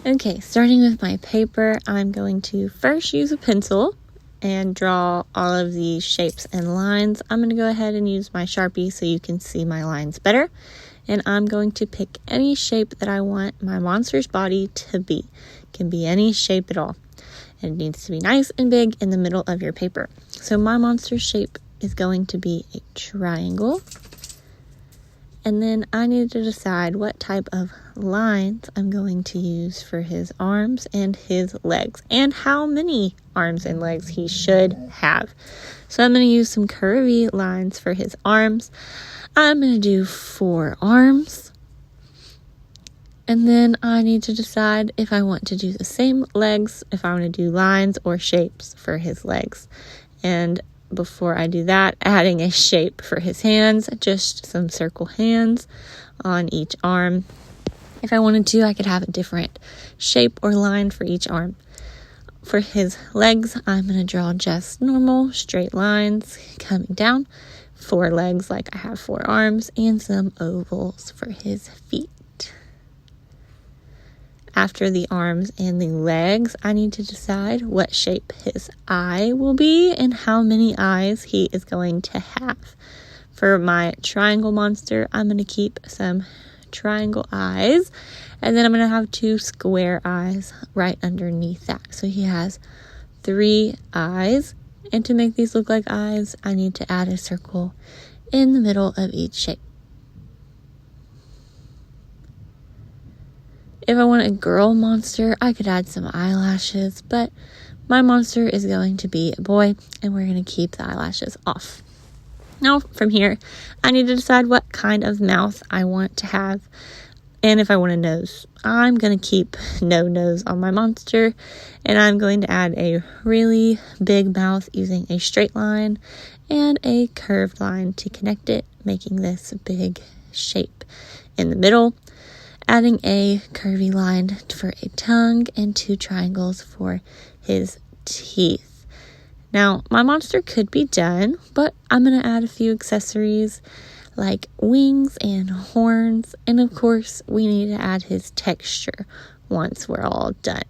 Okay, starting with my paper, I'm going to first use a pencil and draw all of these shapes and lines. I'm going to go ahead and use my Sharpie so you can see my lines better. And I'm going to pick any shape that I want my monster's body to be. It can be any shape at all. And it needs to be nice and big in the middle of your paper. So my monster's shape is going to be a triangle. And then I need to decide what type of lines I'm going to use for his arms and his legs, and how many arms and legs he should have. So I'm going to use some curvy lines for his arms. I'm going to do 4 arms. And then I need to decide if I want to do the same legs, if I want to do lines or shapes for his legs. And before I do that, adding a shape for his hands, just some circle hands on each arm. If I wanted to, I could have a different shape or line for each arm. For his legs, I'm going to draw just normal straight lines coming down. 4 legs like I have 4 arms, and some ovals for his feet. After the arms and the legs, I need to decide what shape his eye will be and how many eyes he is going to have. For my triangle monster, I'm going to keep some triangle eyes, and then I'm going to have 2 square eyes right underneath that. So he has 3 eyes, and to make these look like eyes, I need to add a circle in the middle of each shape. If I want a girl monster, I could add some eyelashes, but my monster is going to be a boy, and we're going to keep the eyelashes off. Now, from here, I need to decide what kind of mouth I want to have, and if I want a nose. I'm going to keep no nose on my monster, and I'm going to add a really big mouth using a straight line and a curved line to connect it, making this big shape in the middle. Adding a curvy line for a tongue and 2 triangles for his teeth. Now, my monster could be done, but I'm going to add a few accessories like wings and horns. And of course, we need to add his texture once we're all done.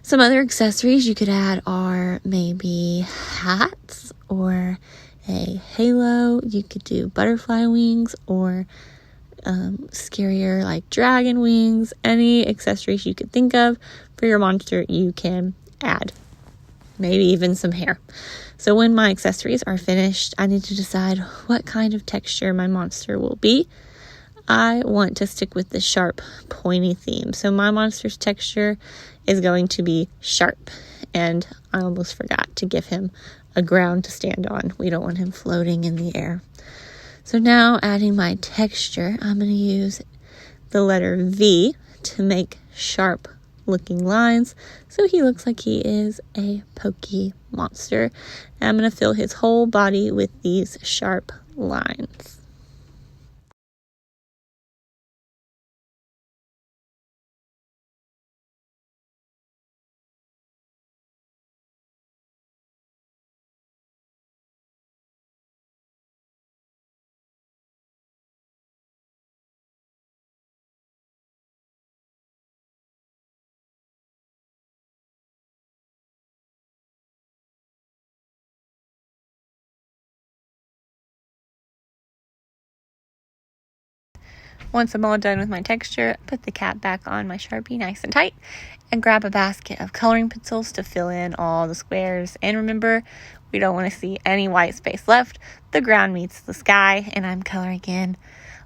Some other accessories you could add are maybe hats or a halo. You could do butterfly wings or scarier like dragon wings. Any accessories you could think of for your monster you can add, maybe even some hair. So when my accessories are finished, I need to decide what kind of texture my monster will be. I want to stick with the sharp, pointy theme, so my monster's texture is going to be sharp, and I almost forgot to give him a ground to stand on. We don't want him floating in the air. So now, adding my texture, I'm going to use the letter V to make sharp looking lines so he looks like he is a pokey monster. And I'm going to fill his whole body with these sharp lines. Once I'm all done with my texture, put the cap back on my Sharpie nice and tight and grab a basket of coloring pencils to fill in all the squares. And remember, we don't want to see any white space left. The ground meets the sky, and I'm coloring in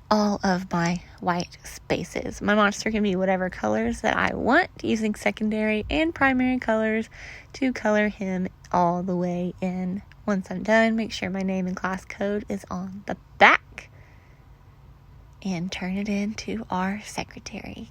all of my white spaces. My monster can be whatever colors that I want, using secondary and primary colors to color him all the way in. Once I'm done, make sure my name and class code is on the back and turn it in to our secretary.